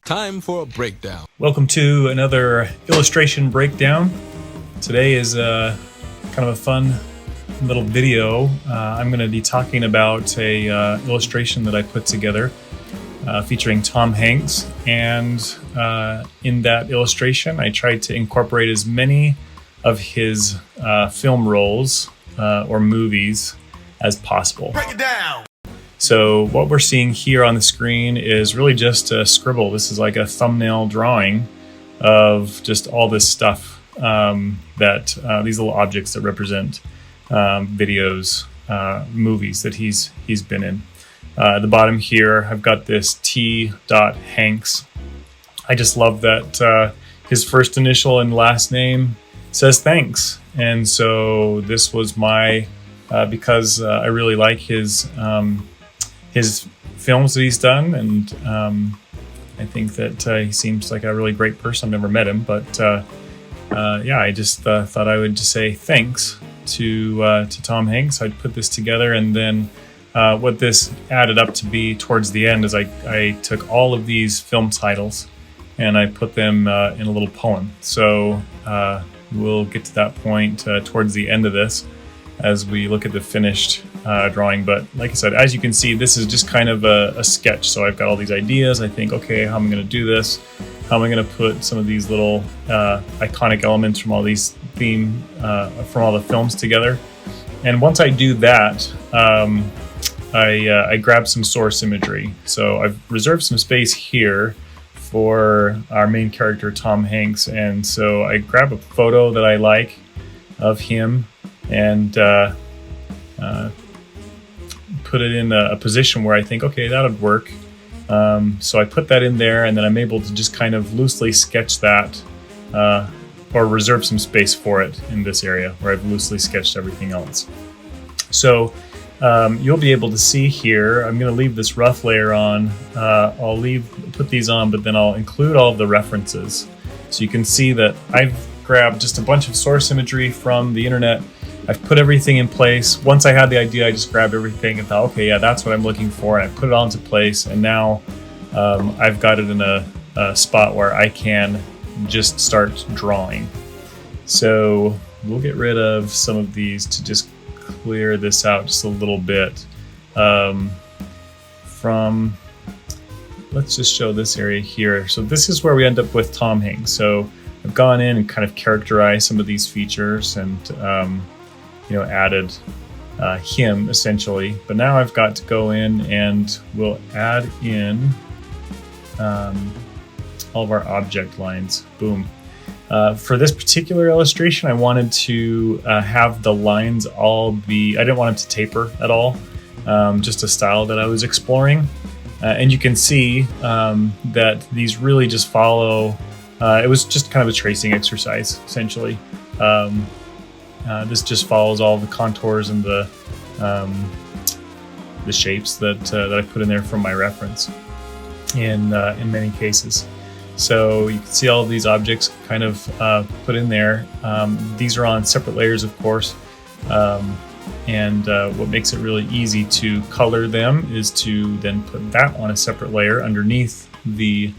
Time for a breakdown. Welcome to another illustration breakdown. Today is kind of a fun little video. I'm going to be talking about a illustration that I put together featuring Tom Hanks, and in that illustration I tried to incorporate as many of his film roles or movies as possible. Break it down! So what we're seeing here on the screen is really just a scribble. This is like a thumbnail drawing of just all this stuff that these little objects that represent videos, movies that he's been in. At the bottom here, I've got this T. Hanks. I just love that his first initial and last name says thanks. And so this was my, because I really like his films that he's done, and I think that he seems like a really great person. I've never met him, but yeah, I just thought I would just say thanks to Tom Hanks. I'd put this together, and then what this added up to be towards the end is I took all of these film titles and I put them in a little poem. So we'll get to that point towards the end of this as we look at the finished drawing. But like I said, as you can see, this is just kind of a sketch. So I've got all these ideas. I think, okay, how am I going to do this? How am I going to put some of these little iconic elements from all these from all the films together? And once I do that, I grab some source imagery. So I've reserved some space here for our main character, Tom Hanks. And so I grab a photo that I like of him and put it in a position where I think, okay, that would work. So I put that in there, and then I'm able to just kind of loosely sketch that or reserve some space for it in this area where I've loosely sketched everything else. So you'll be able to see here, I'm going to leave this rough layer on. I'll put these on, but then I'll include all of the references. So you can see that I've grabbed just a bunch of source imagery from the internet. I've put everything in place. Once I had the idea, I just grabbed everything and thought, okay, yeah, that's what I'm looking for. And I put it all into place. And now I've got it in a spot where I can just start drawing. So we'll get rid of some of these to just clear this out just a little bit. Let's just show this area here. So this is where we end up with Tom Hanks. So I've gone in and kind of characterized some of these features and added him essentially. But now I've got to go in and we'll add in all of our object lines. Boom. For this particular illustration, I wanted to have the lines all be, I didn't want them to taper at all, just a style that I was exploring. And you can see that these really just follow, it was just kind of a tracing exercise, essentially. This just follows all the contours and the shapes that I put in there from my reference in many cases. So you can see all of these objects kind of put in there. These are on separate layers, of course. And what makes it really easy to color them is to then put that on a separate layer underneath the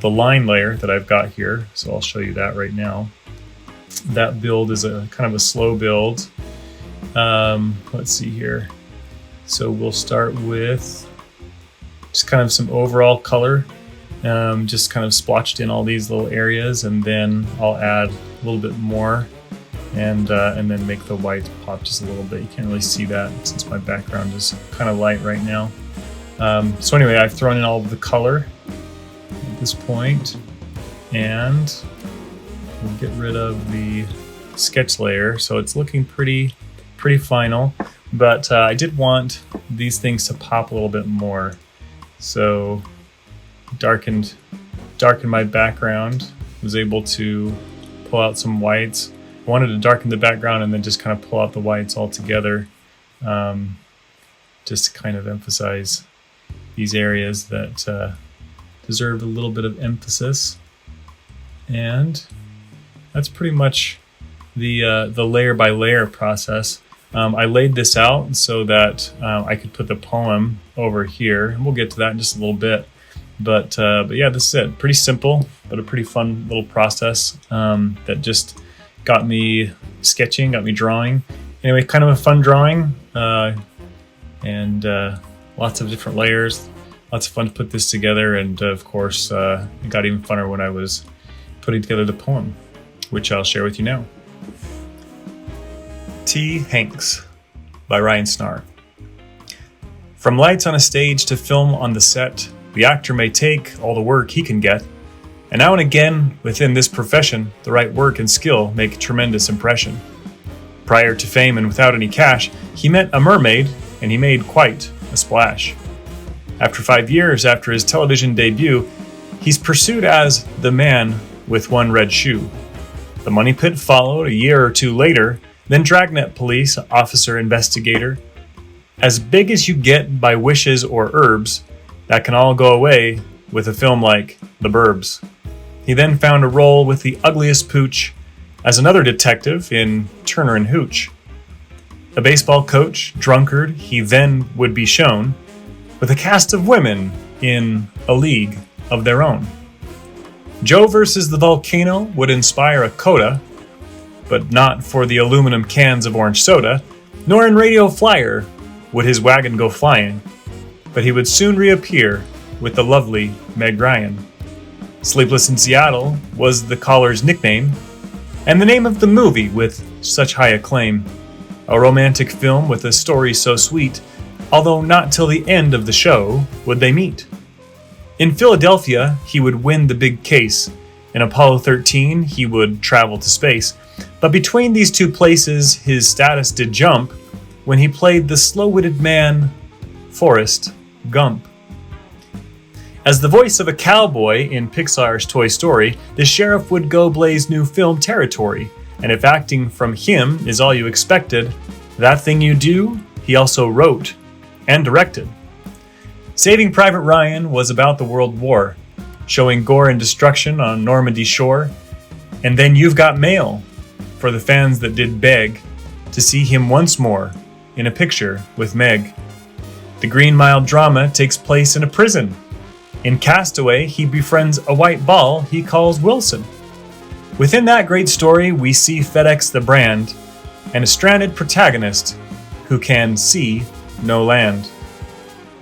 line layer that I've got here. So I'll show you that right now. That build is a kind of a slow build. Let's see here. So we'll start with just kind of some overall color, just kind of splotched in all these little areas, and then I'll add a little bit more and then make the white pop just a little bit. You can't really see that since my background is kind of light right now. So anyway, I've thrown in all of the color at this point, and we'll get rid of the sketch layer. So it's looking pretty final, but I did want these things to pop a little bit more. So darkened my background, was able to pull out some whites. I wanted to darken the background and then just kind of pull out the whites all together, just to kind of emphasize these areas that deserved a little bit of emphasis. And that's pretty much the layer by layer process. I laid this out so that I could put the poem over here, and we'll get to that in just a little bit. But yeah, this is it. Pretty simple, but a pretty fun little process that just got me sketching, got me drawing. Anyway, kind of a fun drawing, and lots of different layers. Lots of fun to put this together, and of course, it got even funner when I was putting together the poem, which I'll share with you now. T. Hanks by Ryan Snar. From lights on a stage to film on the set, the actor may take all the work he can get, and now and again, within this profession, the right work and skill make a tremendous impression. Prior to fame and without any cash, he met a mermaid, and he made quite a splash. After 5 years after his television debut, he's pursued as the man with one red shoe. The money pit followed a year or two later, then Dragnet police officer investigator. As big as you get by wishes or herbs, that can all go away with a film like The Burbs. He then found a role with the ugliest pooch as another detective in Turner and Hooch. A baseball coach, drunkard, he then would be shown with a cast of women in A League of Their Own. Joe versus the Volcano would inspire a coda, but not for the aluminum cans of orange soda, nor in Radio Flyer would his wagon go flying, but he would soon reappear with the lovely Meg Ryan. Sleepless in Seattle was the caller's nickname, and the name of the movie with such high acclaim. A romantic film with a story so sweet, although not till the end of the show would they meet. In Philadelphia, he would win the big case. In Apollo 13, he would travel to space. But between these two places, his status did jump when he played the slow-witted man, Forrest Gump. As the voice of a cowboy in Pixar's Toy Story, the sheriff would go blaze new film territory. And if acting from him is all you expected, That Thing You Do, he also wrote and directed. Saving Private Ryan was about the World War, showing gore and destruction on Normandy shore. And then You've Got Mail, for the fans that did beg to see him once more in a picture with Meg. The Green Mile drama takes place in a prison. In Castaway, he befriends a white ball he calls Wilson. Within that great story, we see FedEx the brand and a stranded protagonist who can see no land.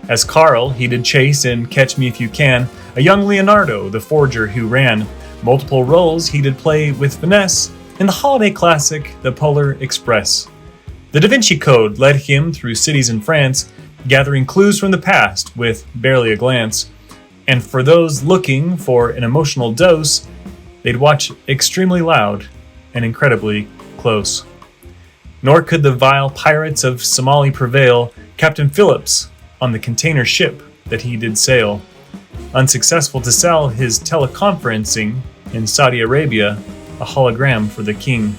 As Carl, he did chase in Catch Me If You Can, a young Leonardo, the forger who ran multiple roles he did play with finesse in the holiday classic The Polar Express. The Da Vinci Code led him through cities in France, gathering clues from the past with barely a glance. And for those looking for an emotional dose, they'd watch Extremely Loud and Incredibly Close. Nor could the vile pirates of Somali prevail Captain Phillips on the container ship that he did sail. Unsuccessful to sell his teleconferencing in Saudi Arabia, a hologram for the king.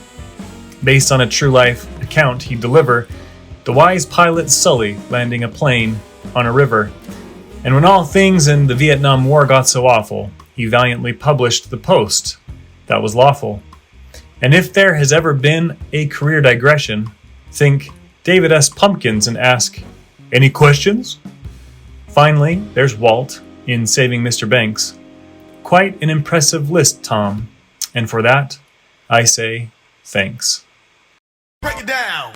Based on a true life account he'd deliver, the wise pilot Sully landing a plane on a river. And when all things in the Vietnam War got so awful, he valiantly published the post that was lawful. And if there has ever been a career digression, think David S. Pumpkins and ask, any questions? Finally, there's Walt in Saving Mr. Banks. Quite an impressive list, Tom, and for that, I say thanks. Break it down.